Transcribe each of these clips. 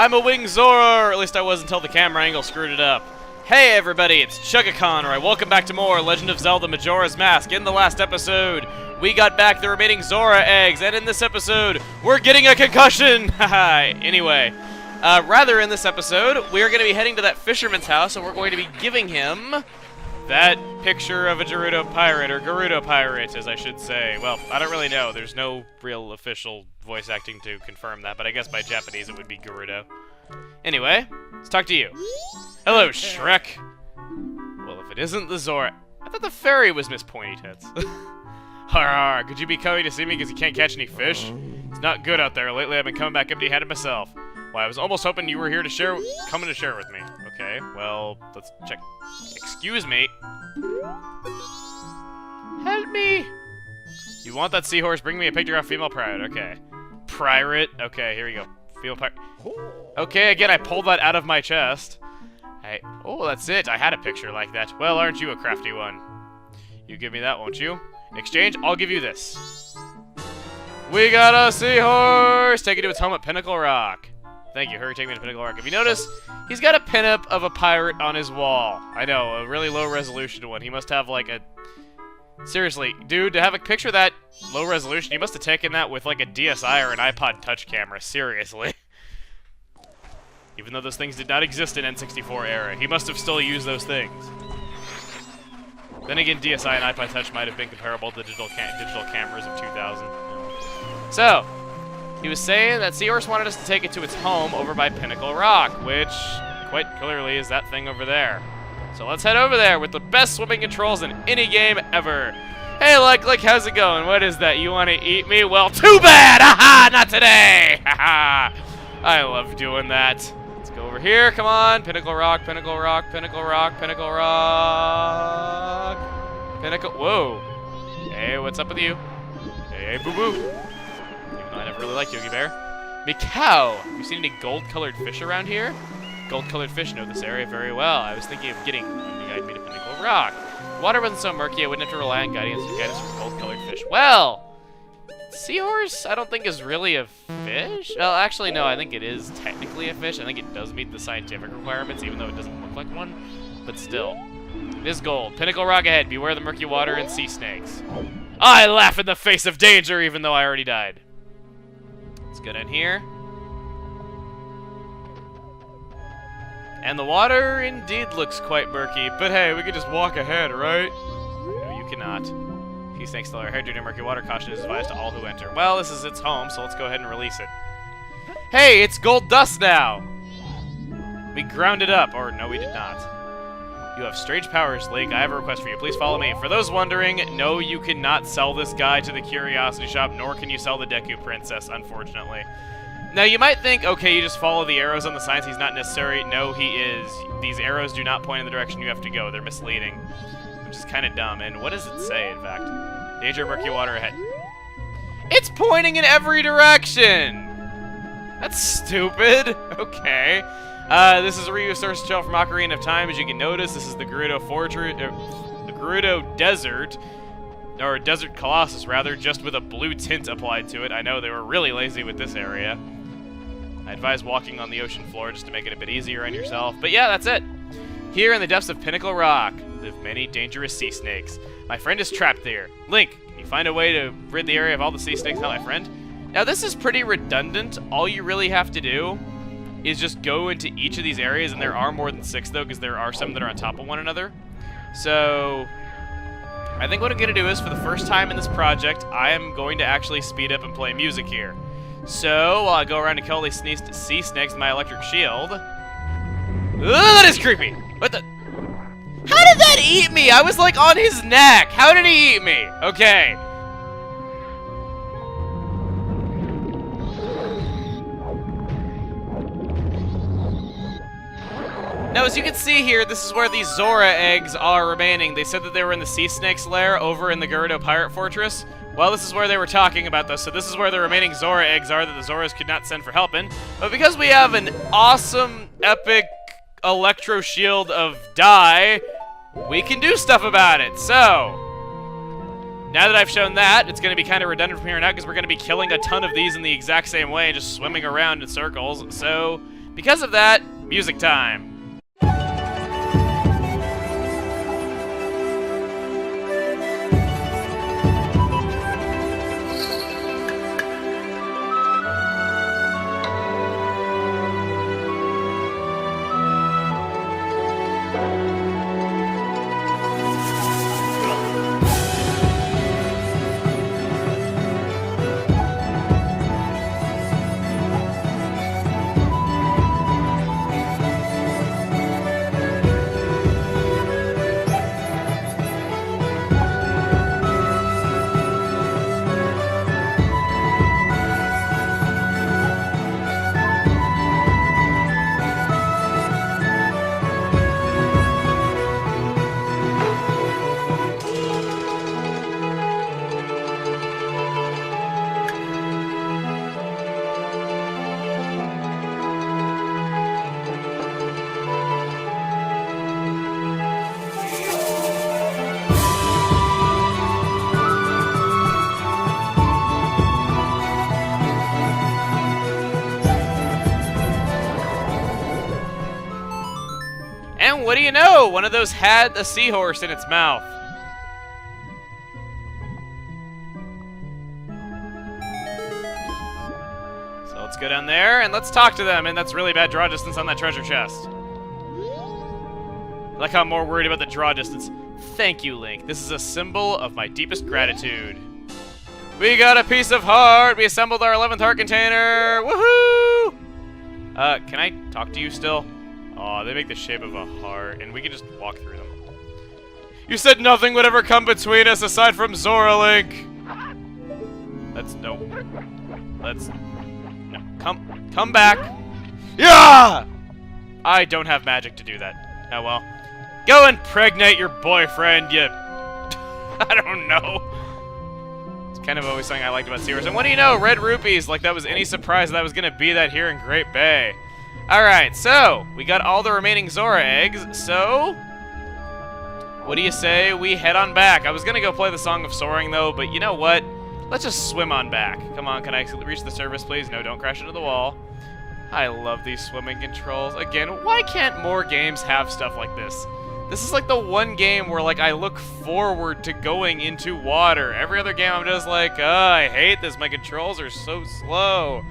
I'm a winged Zora, or at least I was until the camera angle screwed it up. Hey everybody, it's Chugacon, or welcome back to more Legend of Zelda Majora's Mask. In the last episode, we got back the remaining Zora Eggs, and in this episode, we're getting a concussion! Haha, anyway. Rather, in this episode, we are going to be heading to that fisherman's house, and we're going to be giving him that picture of a Garuda pirate, or Garuda pirate, as I should say. Well, I don't really know. There's no real official voice acting to confirm that, but I guess by Japanese it would be Garuda. Anyway, let's talk to you. Hello, Shrek. Well, if it isn't the Zora... I thought the fairy was Miss Pointy Tits. Har, could you be coming to see me because you can't catch any fish? It's not good out there. Lately I've been coming back empty-handed myself. Well, I was almost hoping you were here to coming to share with me. Okay, well, let's check. Excuse me. Help me. You want that seahorse? Bring me a picture of female pirate. Okay. Pirate. Okay, here we go. Female pirate. Okay, again, I pulled that out of my chest. Oh, that's it. I had a picture like that. Well, aren't you a crafty one? You give me that, won't you? In exchange, I'll give you this. We got a seahorse! Take it to its home at Pinnacle Rock. Thank you, hurry, take me to Pinnacle Rock. If you notice, he's got a pinup of a pirate on his wall. I know, a really low resolution one. He must have like a... Seriously, dude, to have a picture that low resolution, you must have taken that with like a DSi or an iPod Touch camera, seriously. Even though those things did not exist in N64 era, he must have still used those things. Then again, DSi and iPod Touch might have been comparable to digital cameras of 2000. So, he was saying that Seahorse wanted us to take it to its home over by Pinnacle Rock, which quite clearly is that thing over there. So let's head over there with the best swimming controls in any game ever. Hey, like, how's it going? What is that? You want to eat me? Well, too bad! Haha, not today! Haha, I love doing that. Let's go over here. Come on, Pinnacle Rock, Pinnacle Rock, Pinnacle Rock, Pinnacle Rock, Pinnacle. Whoa! Hey, what's up with you? Hey, boo boo. I never really liked Yogi Bear. Mikau! You seen any gold-colored fish around here? Gold-colored fish know this area very well. I was thinking of getting one to guide me to Pinnacle Rock. The water wasn't so murky, I wouldn't have to rely on guidance for gold-colored fish. Well, seahorse, I don't think is really a fish. Well, actually, no, I think it is technically a fish. I think it does meet the scientific requirements, even though it doesn't look like one. But still, it is gold. Pinnacle Rock ahead. Beware the murky water and sea snakes. I laugh in the face of danger, even though I already died. Let's get in here. And the water indeed looks quite murky, but hey, we can just walk ahead, right? No, you cannot. Sea snakes still are ahead due to murky water. Caution is advised to all who enter. Well, this is its home, so let's go ahead and release it. Hey, it's gold dust now! We ground it up, or no, we did not. You have strange powers, Link. I have a request for you. Please follow me. For those wondering, no, you cannot sell this guy to the Curiosity Shop, nor can you sell the Deku Princess, unfortunately. Now, you might think, okay, you just follow the arrows on the signs. He's not necessary. No, he is. These arrows do not point in the direction you have to go. They're misleading, which is kind of dumb. And what does it say, in fact? Danger, murky water ahead. It's pointing in every direction! That's stupid. Okay. This is a reused source shell from Ocarina of Time. As you can notice, this is the Gerudo Fortress, the Gerudo Desert, or Desert Colossus, rather, just with a blue tint applied to it. I know they were really lazy with this area. I advise walking on the ocean floor just to make it a bit easier on yourself. But yeah, that's it. Here in the depths of Pinnacle Rock live many dangerous sea snakes. My friend is trapped there. Link, can you find a way to rid the area of all the sea snakes? Not my friend. Now, this is pretty redundant. All you really have to do is just go into each of these areas, and there are more than 6, though, because there are some that are on top of one another. So, I think what I'm going to do is, for the first time in this project, I am going to actually speed up and play music here. So, while I go around and kill these sea snakes with my electric shield... Ooh, that is creepy! What the... How did that eat me? I was, like, on his neck! How did he eat me? Okay. Now, as you can see here, this is where these Zora Eggs are remaining. They said that they were in the Sea Snake's lair over in the Garuda Pirate Fortress. Well, this is where they were talking about those, so this is where the remaining Zora Eggs are that the Zoras could not send for help in. But because we have an awesome, epic electro shield of dye, we can do stuff about it. So, now that I've shown that, it's going to be kind of redundant from here on out because we're going to be killing a ton of these in the exact same way and just swimming around in circles. So, Because of that, music time. And what do you know? One of those had a seahorse in its mouth. So let's go down there and let's talk to them. And that's really bad draw distance on that treasure chest. I like how I'm more worried about the draw distance. Thank you, Link. This is a symbol of my deepest gratitude. We got a piece of heart. We assembled our 11th heart container. Woohoo! Can I talk to you still? Aw, they make the shape of a heart, and we can just walk through them. You said nothing would ever come between us aside from Zora, Link! No. Come back! Yeah! I don't have magic to do that. Oh well. Go impregnate your boyfriend, you... I don't know. It's kind of always something I liked about Seahorse. And what do you know? Red rupees, like that was any surprise that was gonna be that here in Great Bay. Alright, so, we got all the remaining Zora Eggs, so... What do you say we head on back? I was gonna go play the Song of Soaring, though, but you know what? Let's just swim on back. Come on, can I reach the surface, please? No, don't crash into the wall. I love these swimming controls. Again, why can't more games have stuff like this? This is like the one game where, like, I look forward to going into water. Every other game, I'm just like, I hate this. My controls are so slow.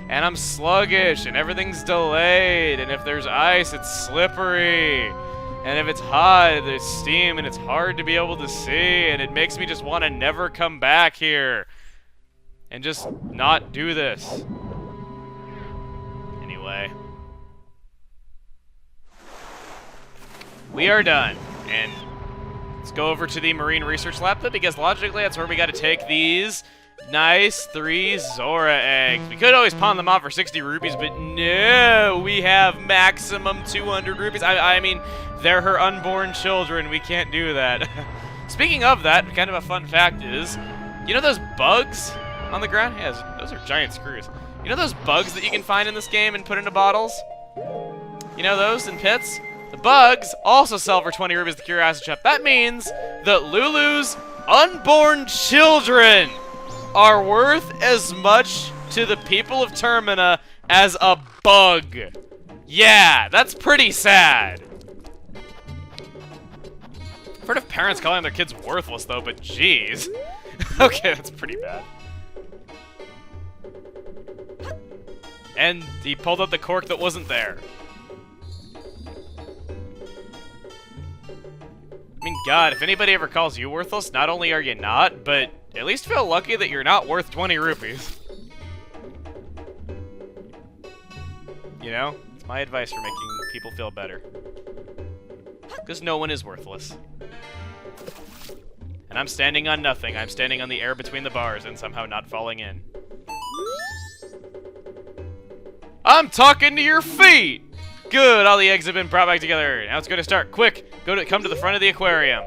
And I'm sluggish, and everything's delayed, and if there's ice, it's slippery, and if it's hot, there's steam, and it's hard to be able to see, and it makes me just want to never come back here, and just not do this. Anyway. We are done, and let's go over to the Marine Research Lab, because logically that's where we gotta take these nice 3 Zora Eggs. We could always pawn them off for 60 rupees, but no, we have maximum 200 rupees. I mean, they're her unborn children. We can't do that. Speaking of that, kind of a fun fact is, you know those bugs on the ground? Yeah, those are giant screws. You know those bugs that you can find in this game and put into bottles? You know those in pits? The bugs also sell for 20 rupees at the Curiosity Shop. That means that Lulu's unborn children are worth as much to the people of Termina as a bug. Yeah, that's pretty sad. I've heard of parents calling their kids worthless, though, but jeez. Okay, that's pretty bad. And he pulled out the cork that wasn't there. I mean, God, if anybody ever calls you worthless, not only are you not, but at least feel lucky that you're not worth 20 rupees. You know? It's my advice for making people feel better. Because no one is worthless. And I'm standing on nothing. I'm standing on the air between the bars and somehow not falling in. I'm talking to your feet! Good, all the eggs have been brought back together. Now it's going to start. Quick, come to the front of the aquarium.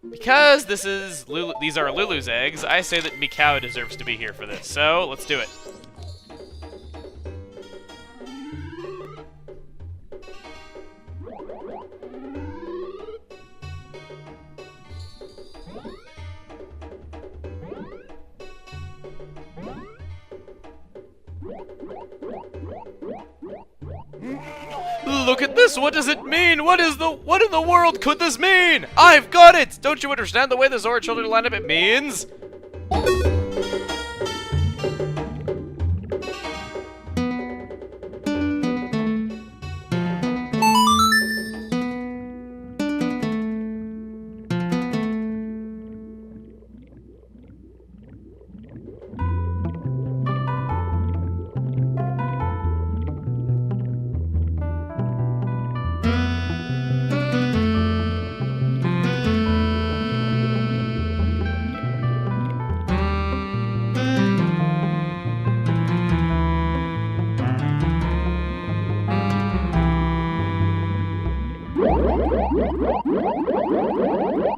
Because these are Lulus eggs, I say that Mikau deserves to be here for this. So, let's do it. look at this! What does it mean? What in the world could this mean? I've got it! Don't you understand the way the Zora children line up? It means...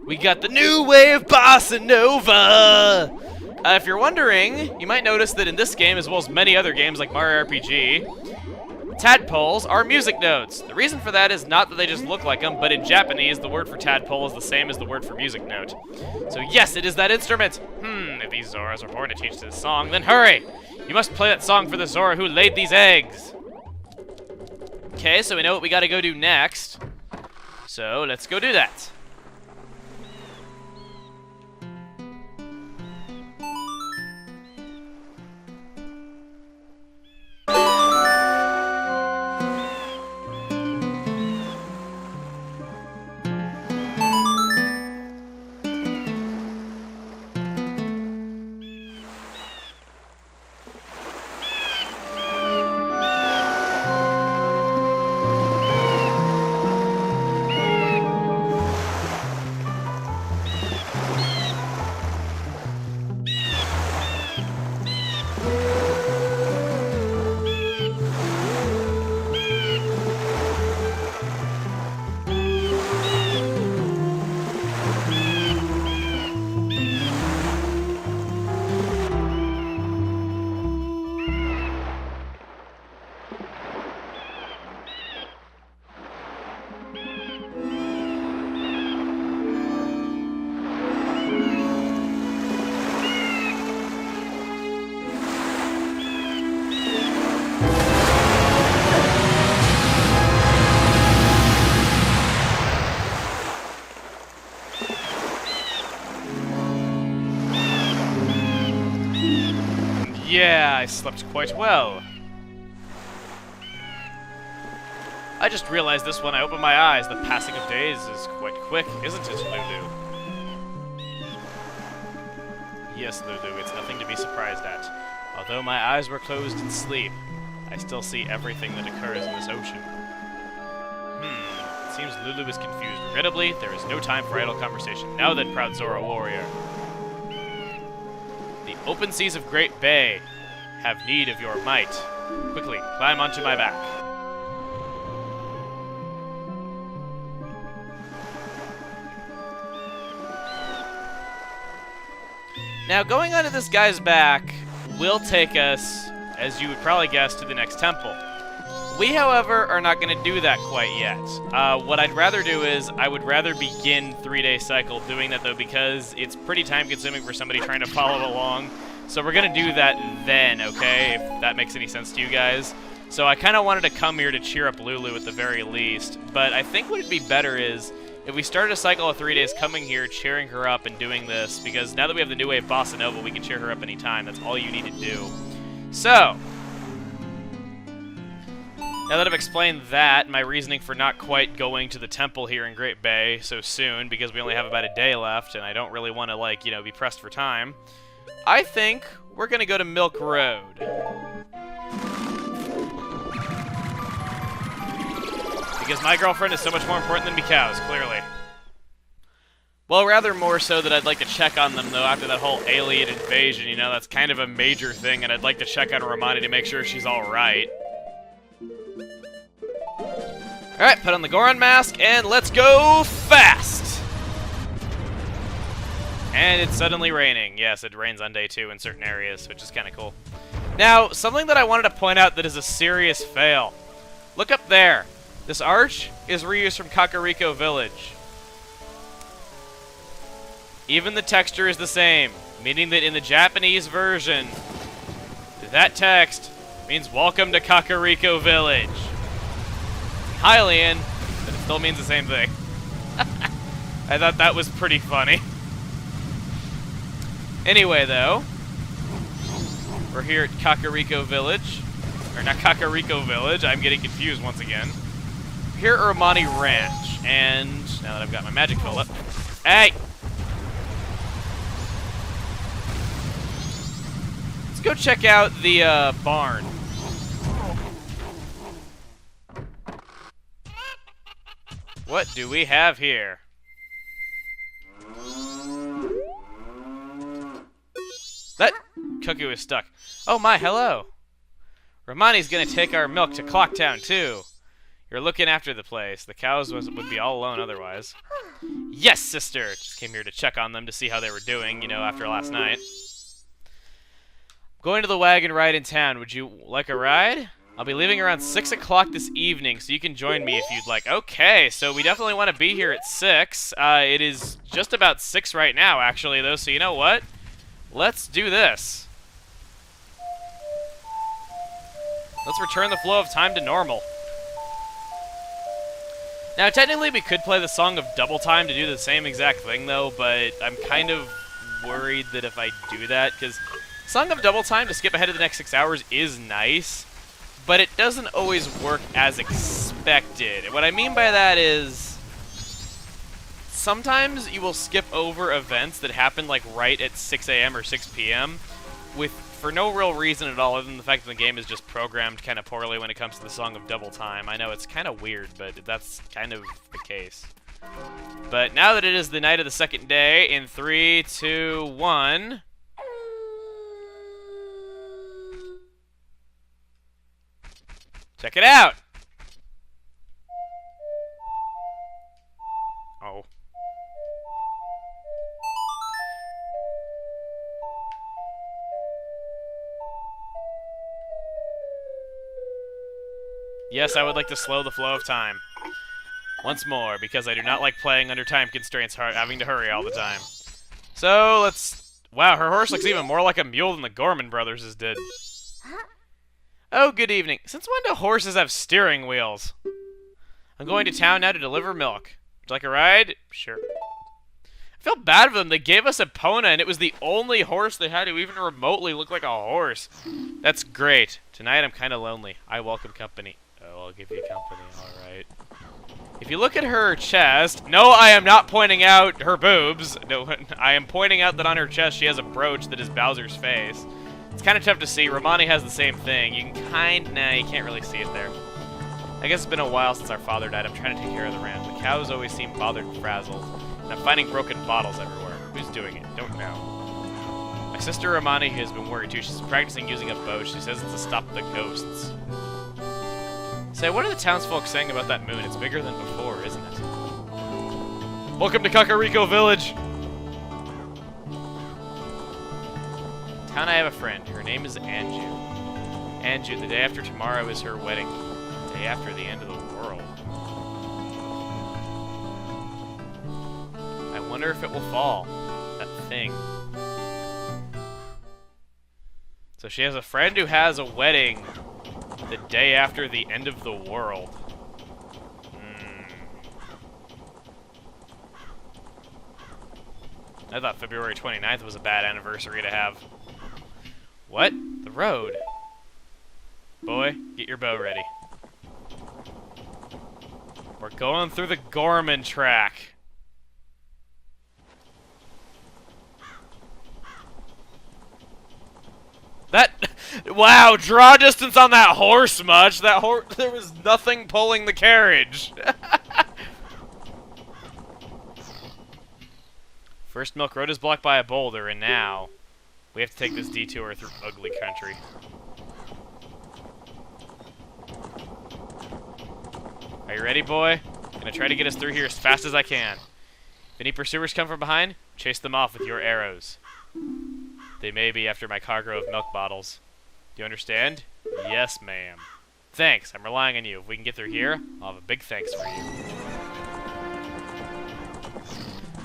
We got the new wave bossa nova! If you're wondering, you might notice that in this game, as well as many other games like Mario RPG, tadpoles are music notes. The reason for that is not that they just look like them, but in Japanese, the word for tadpole is the same as the word for music note. So yes, it is that instrument! If these Zoras are born to teach this song, then hurry! You must play that song for the Zora who laid these eggs! Okay, so we know what we gotta go do next. So, let's go do that. Yeah, I slept quite well. I just realized this when I opened my eyes. The passing of days is quite quick, isn't it, Lulu? Yes, Lulu, it's nothing to be surprised at. Although my eyes were closed in sleep, I still see everything that occurs in this ocean. It seems Lulu is confused. Regrettably, there is no time for idle conversation. Now then, proud Zora warrior. The open seas of Great Bay have need of your might. Quickly, climb onto my back. Now, going onto this guy's back will take us, as you would probably guess, to the next temple. We, however, are not going to do that quite yet. What I'd rather do is, I would rather begin 3-day cycle doing that, though, because it's pretty time-consuming for somebody trying to follow along. So we're going to do that then, okay, if that makes any sense to you guys. So I kind of wanted to come here to cheer up Lulu at the very least, but I think what would be better is if we started a cycle of 3 days coming here, cheering her up and doing this, because now that we have the new wave Bossa Nova, we can cheer her up anytime. That's all you need to do. So, now that I've explained that, my reasoning for not quite going to the temple here in Great Bay so soon, because we only have about a day left, and I don't really want to, like, you know, be pressed for time, I think we're going to go to Milk Road. Because my girlfriend is so much more important than Mikau's, clearly. Well, rather more so that I'd like to check on them, though, after that whole alien invasion, you know, that's kind of a major thing, and I'd like to check on Romani to make sure she's alright. Alright, put on the Goron Mask, and let's go fast! And it's suddenly raining. Yes, it rains on day 2 in certain areas, which is kind of cool. Now, something that I wanted to point out that is a serious fail. Look up there. This arch is reused from Kakariko Village. Even the texture is the same, meaning that in the Japanese version, that text means welcome to Kakariko Village. Hylian, but it still means the same thing. I thought that was pretty funny. Anyway, though, we're here at Kakariko Village. Or not Kakariko Village, I'm getting confused once again. We're here at Romani Ranch, and now that I've got my magic filled up... Hey! Let's go check out the barn. What do we have here? That Cuckoo is stuck. Oh my, hello. Romani's gonna take our milk to Clocktown too. You're looking after the place. The cows would be all alone otherwise. Yes, sister! Just came here to check on them to see how they were doing, you know, after last night. Going to the wagon ride in town. Would you like a ride? I'll be leaving around 6 o'clock this evening, so you can join me if you'd like. Okay, so we definitely want to be here at 6. It is just about 6 right now, actually, though, so you know what? Let's do this. Let's return the flow of time to normal. Now, technically, we could play the Song of Double Time to do the same exact thing, though, but I'm kind of worried that if I do that, because Song of Double Time to skip ahead of the next 6 hours is nice, but it doesn't always work as expected. And what I mean by that is, sometimes you will skip over events that happen like right at 6 a.m. or 6 p.m. for no real reason at all, other than the fact that the game is just programmed kind of poorly when it comes to the Song of Double Time. I know it's kind of weird, but that's kind of the case. But now that it is the night of the second day, in 3, 2, 1... check it out! Oh. Yes, I would like to slow the flow of time. Once more, because I do not like playing under time constraints, having to hurry all the time. So, let's... Wow, her horse looks even more like a mule than the Gorman brothers' did. Oh, good evening. Since when do horses have steering wheels? I'm going to town now to deliver milk. Would you like a ride? Sure. I feel bad for them. They gave us Epona, and it was the only horse they had who even remotely looked like a horse. That's great. Tonight I'm kind of lonely. I welcome company. Oh, I'll give you company. All right. If you look at her chest... No, I am not pointing out her boobs. No, I am pointing out that on her chest she has a brooch that is Bowser's face. It's kind of tough to see. Romani has the same thing. You can Nah, you can't really see it there. I guess it's been a while since our father died. I'm trying to take care of the ranch. The cows always seem bothered and frazzled. And I'm finding broken bottles everywhere. Who's doing it? Don't know. My sister Romani has been worried too. She's practicing using a bow. She says it's to stop the ghosts. Say, what are the townsfolk saying about that moon? It's bigger than before, isn't it? Welcome to Kakariko Village! Town, I have a friend. Her name is Anju. Anju, the day after tomorrow is her wedding. The day after the end of the world. I wonder if it will fall. That thing. So she has a friend who has a wedding the day after the end of the world. I thought February 29th was a bad anniversary to have. What? The road? Boy, get your bow ready. We're going through the Gorman track. That... Wow, draw distance on that horse much. That horse... There was nothing pulling the carriage. First Milk Road is blocked by a boulder, and now... we have to take this detour through ugly country. Are you ready, boy? I'm gonna try to get us through here as fast as I can. If any pursuers come from behind, chase them off with your arrows. They may be after my cargo of milk bottles. Do you understand? Yes, ma'am. Thanks, I'm relying on you. If we can get through here, I'll have a big thanks for you.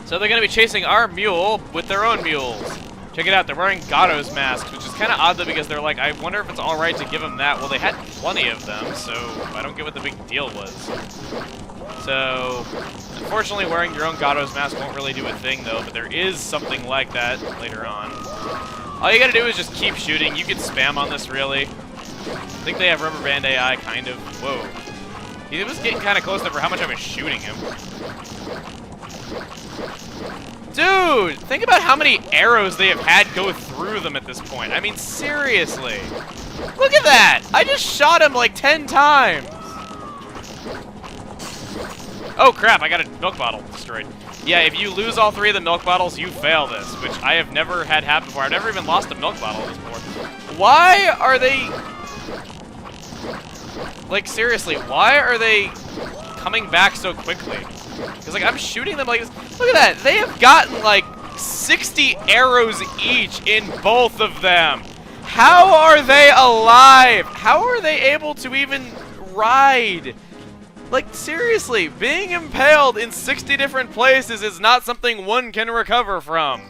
So they're gonna be chasing our mule with their own mules. Check it out, they're wearing Garuda's Mask, which is kind of odd though because they're like, I wonder if it's alright to give them that. Well, they had plenty of them, so I don't get what the big deal was. So, unfortunately, wearing your own Garuda's Mask won't really do a thing though, but there is something like that later on. All you gotta do is just keep shooting. You can spam on this, really. I think they have rubber band AI, kind of. Whoa. He was getting kind of close there for how much I was shooting him. Dude, think about how many arrows they have had go through them at this point. I mean, seriously. Look at that! I just shot him like 10 times! Oh crap, I got a milk bottle destroyed. Yeah, if you lose all 3 of the milk bottles, you fail this, which I have never had happen before. I've never even lost a milk bottle before. Why are they... Like, seriously, why are they coming back so quickly? Because, like, I'm shooting them like this. Look at that! They have gotten, like, 60 arrows each in both of them! How are they alive? How are they able to even ride? Like, seriously, being impaled in 60 different places is not something one can recover from.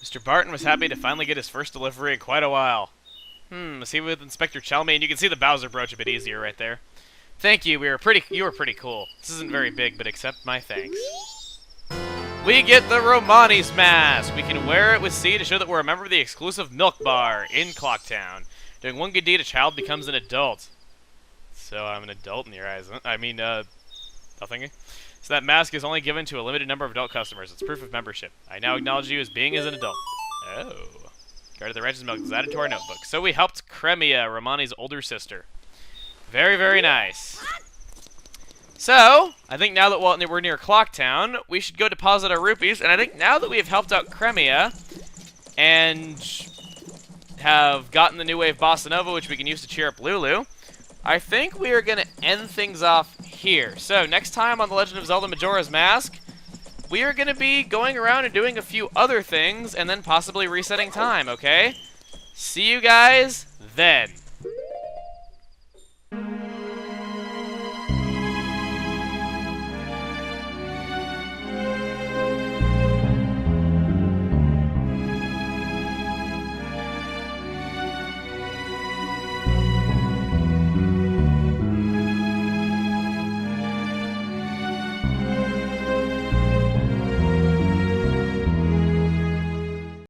Mr. Barton was happy to finally get his first delivery in quite a while. Was he with Inspector Chalmey? And you can see the Bowser brooch a bit easier right there. Thank you, you were pretty cool. This isn't very big, but accept my thanks. We get the Romani's Mask! We can wear it with C to show that we're a member of the exclusive Milk Bar in Clocktown. Doing one good deed, a child becomes an adult. So I'm an adult in your eyes, huh? I mean, nothing. So that mask is only given to a limited number of adult customers. It's proof of membership. I now acknowledge you as being as an adult. Oh. Guarded the Ranch's milk is added to our notebook. So we helped Cremia, Romani's older sister. Very, very nice. So, I think now that we're near Clocktown, we should go deposit our rupees. And I think now that we have helped out Cremia and have gotten the new wave Bossa Nova, which we can use to cheer up Lulu, I think we are going to end things off here. So, next time on The Legend of Zelda Majora's Mask, we are going to be going around and doing a few other things and then possibly resetting time, okay? See you guys then.